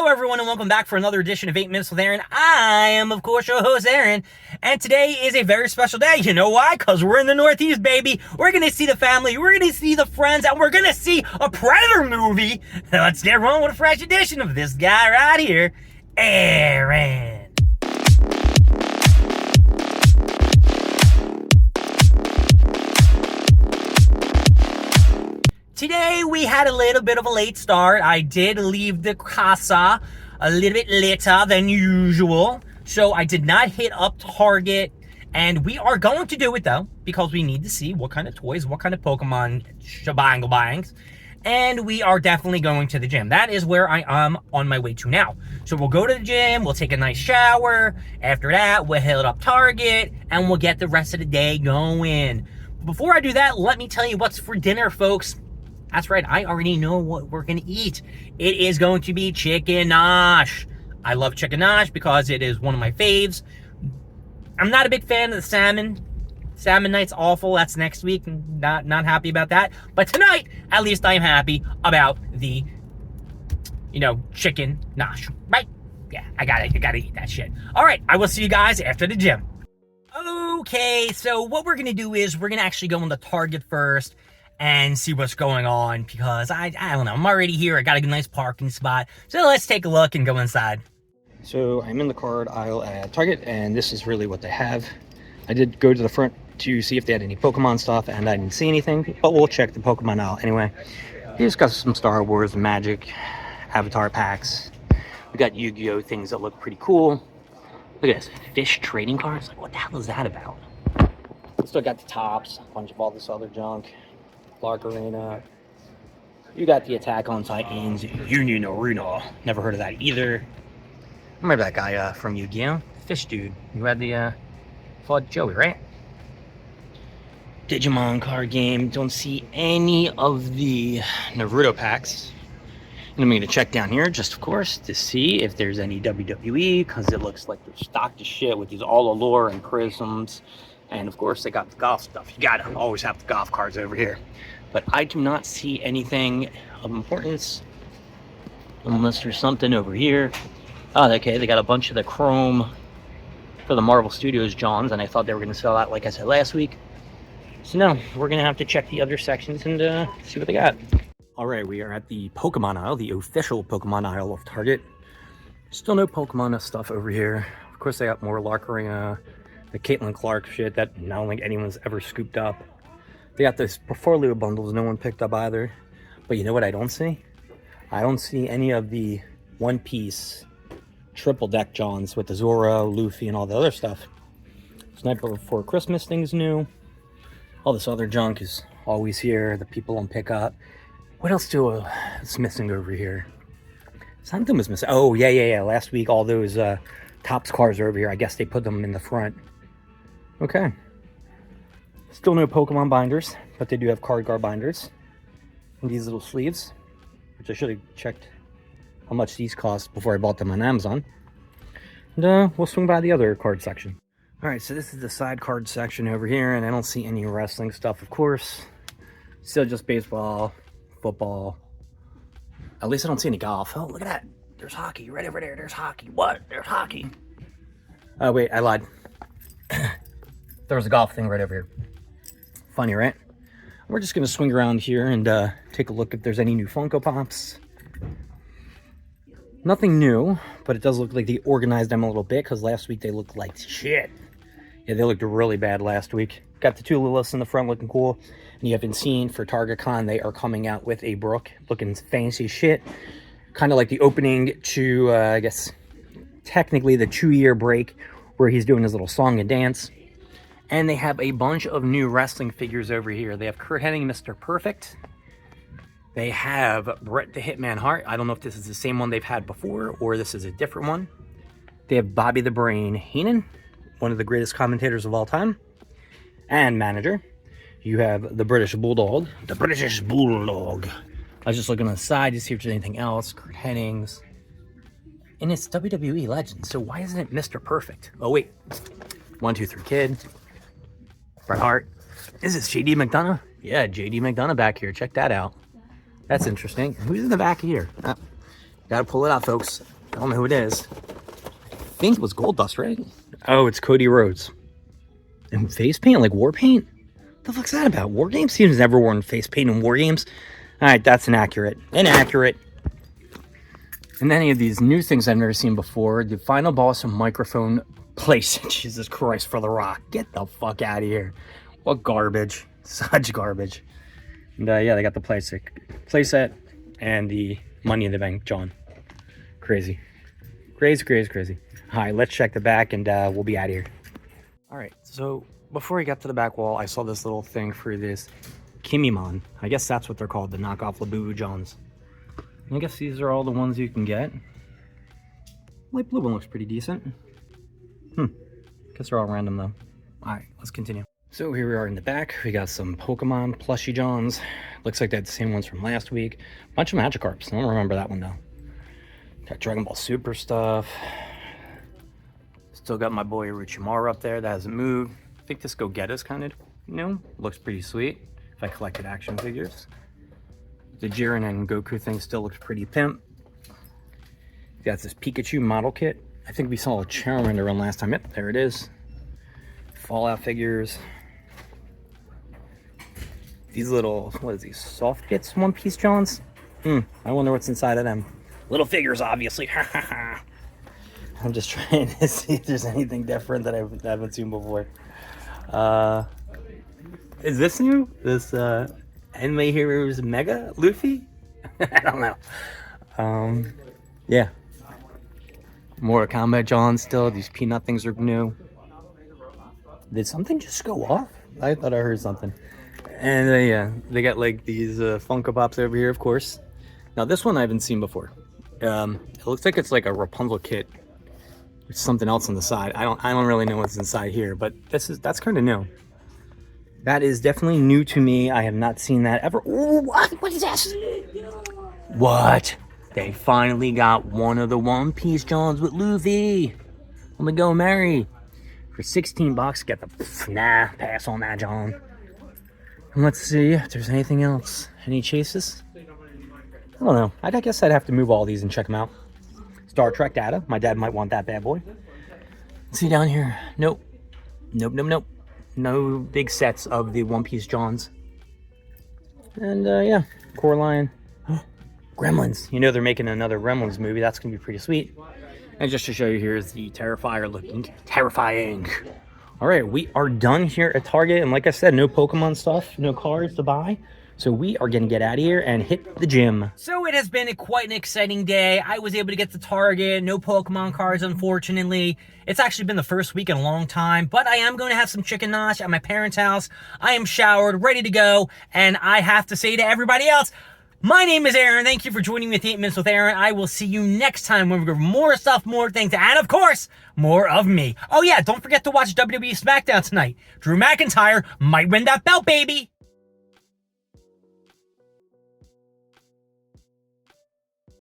everyone, and welcome back for another edition of 8 Minutes with Aaron. I am, of course, your host, Aaron, and today is a very special day. You know why? Because we're in the Northeast, baby. We're going to see the family, we're going to see the friends, and we're going to see a Predator movie. Let's get rolling with a fresh edition of this guy right here, Aaron. Today, we had a little bit of a late start. I did leave the casa a little bit later than usual. So I did not hit up Target. And we are going to do it, though, because we need to see what kind of toys, what kind of Pokemon shebangle-bangs. And we are definitely going to the gym. That is where I am on my way to now. So we'll go to the gym, we'll take a nice shower. After that, we'll hit up Target, and we'll get the rest of the day going. Before I do that, let me tell you what's for dinner, folks. That's right, I already know what we're going to eat. It is going to be chicken nosh. I love chicken nosh because it is one of my faves. I'm not a big fan of the salmon. Salmon night's awful. That's next week. Not happy about that. But tonight, at least I'm happy about the, chicken nosh. Right? Yeah, I gotta eat that shit. All right, I will see you guys after the gym. Okay, so what we're going to do is we're going to actually go into Target first and see what's going on, because I don't know, I'm already here, I got a nice parking spot, so let's take a look and go inside. So I'm in the card aisle at Target, and this is really what they have. I did go to the front to see if they had any Pokemon stuff, and I didn't see anything, but we'll check the Pokemon aisle anyway. They just got some Star Wars, Magic, Avatar packs. We got Yu-Gi-Oh! Things that look pretty cool. Look at this, fish trading cards, like what the hell is that about? Still got the tops, a bunch of all this other junk. Clark Arena. You got the Attack on Titans, Union Arena. Never heard of that either. Remember that guy from Yu-Gi-Oh? Fish dude. You had the fought Joey, right? Digimon card game. Don't see any of the Naruto packs. And I'm going to check down here, just of course, to see if there's any WWE, because it looks like they're stocked as shit with these all allure and prisms. And of course, they got the golf stuff. You gotta always have the golf cards over here. But I do not see anything of importance, unless there's something over here. Oh, okay, they got a bunch of the Chrome for the Marvel Studios Johns, and I thought they were gonna sell that, like I said last week. So no, we're gonna have to check the other sections and see what they got. All right, we are at the Pokemon aisle, the official Pokemon aisle of Target. Still no Pokemon stuff over here. Of course, they got more Arena. The Caitlin Clark shit that I don't think anyone's ever scooped up. They got this portfolio bundles no one picked up either. But you know what I don't see? I don't see any of the One Piece triple deck Johns with the Zora, Luffy, and all the other stuff. Sniper Before Christmas thing's new. All this other junk is always here. The people don't pick up. What else is missing over here? Something was missing. Oh, yeah. Last week, all those Topps cards are over here. I guess they put them in the front. Okay. Still no Pokemon binders, but they do have card binders. And these little sleeves, which I should have checked how much these cost before I bought them on Amazon. And we'll swing by the other card section. Alright, so this is the side card section over here, and I don't see any wrestling stuff, of course. Still just baseball, football. At least I don't see any golf. Oh, look at that. There's hockey right over there. There's hockey. What? There's hockey. Oh, wait, I lied. There was a golf thing right over here. Funny, right? We're just going to swing around here and take a look if there's any new Funko Pops. Nothing new, but it does look like they organized them a little bit, because last week they looked like shit. Yeah, they looked really bad last week. Got the two Liliths in the front looking cool. And you haven't seen for Target Con, they are coming out with a Brook looking fancy shit. Kind of like the opening to, I guess, technically the 2-year break where he's doing his little song and dance. And they have a bunch of new wrestling figures over here. They have Kurt Hennig, Mr. Perfect. They have Bret the Hitman Hart. I don't know if this is the same one they've had before or this is a different one. They have Bobby the Brain Heenan, one of the greatest commentators of all time, and manager. You have the British Bulldog. The British Bulldog. I was just looking on the side to see if there's anything else. Kurt Hennings. And it's WWE Legend, so why isn't it Mr. Perfect? Oh, wait. 1, 2, 3 Kid. Bret Hart. Is this JD McDonough? Yeah, JD McDonough back here. Check that out. That's interesting. Who's in the back here? Gotta pull it out, folks. don't know who it is. I think it was Gold Dust, right? Oh, it's Cody Rhodes. And face paint, like war paint? What the fuck's that about? War Games? He's never worn face paint in War Games. All right, that's inaccurate. Inaccurate. And any of these new things I've never seen before. The final boss of microphone place. Jesus Christ, for The Rock. Get the fuck out of here. What garbage. Such garbage. And yeah, they got the playset and the Money in the Bank John. Crazy. Crazy, crazy, crazy. All right, let's check the back and we'll be out of here. All right, so before we got to the back wall, I saw this little thing for this Kimimon. I guess that's what they're called, the knockoff Labubu Johns. And I guess these are all the ones you can get. Light blue one looks pretty decent. Guess they're all random though. All right, let's continue. So here we are in the back. We got some Pokemon plushie Johns. Looks like they're the same ones from last week. Bunch of Magikarps. I don't remember that one though. Got Dragon Ball Super stuff. Still got my boy Orochimaru up there that hasn't moved. I think this Go-Getta's kind of new. Looks pretty sweet if I collected action figures. The Jiren and Goku thing still looks pretty pimp. Got this Pikachu model kit. I think we saw a Charmander run last time. Yep, there it is. Fallout figures. These little, what is these, soft bits One Piece Johns? I wonder what's inside of them. Little figures, obviously. I'm just trying to see if there's anything different that I haven't seen before. Is this new? This Anime Heroes Mega Luffy? I don't know. Yeah. Mortal Kombat John still. These peanut things are new. Did something just go off? I thought I heard something. And yeah, they got like these Funko Pops over here, of course. Now this one I haven't seen before. It looks like it's like a Rapunzel kit with something else on the side. I don't really know what's inside here, but that's kind of new. That is definitely new to me. I have not seen that ever. Ooh, what is this? What? They finally got one of the One Piece Johns with Luffy. I'm gonna go marry. For 16 bucks, get the nah, pass on that, John. And let's see if there's anything else. Any chases? I don't know. I guess I'd have to move all these and check them out. Star Trek data. My dad might want that bad boy. Let's see down here. Nope. Nope, nope, nope. No big sets of the One Piece Johns. And yeah, Coraline. Gremlins. You know they're making another Gremlins movie. That's going to be pretty sweet. And just to show you, here's the Terrifier looking. Terrifying. All right, we are done here at Target. And like I said, no Pokemon stuff, no cards to buy. So we are going to get out of here and hit the gym. So it has been quite an exciting day. I was able to get to Target. No Pokemon cards, unfortunately. It's actually been the first week in a long time. But I am going to have some chicken nosh at my parents' house. I am showered, ready to go. And I have to say to everybody else, my name is Aaron. Thank you for joining me at 8 Minutes with Aaron. I will see you next time when we go more stuff, more things, and of course, more of me. Oh yeah, don't forget to watch WWE SmackDown tonight. Drew McIntyre might win that belt, baby.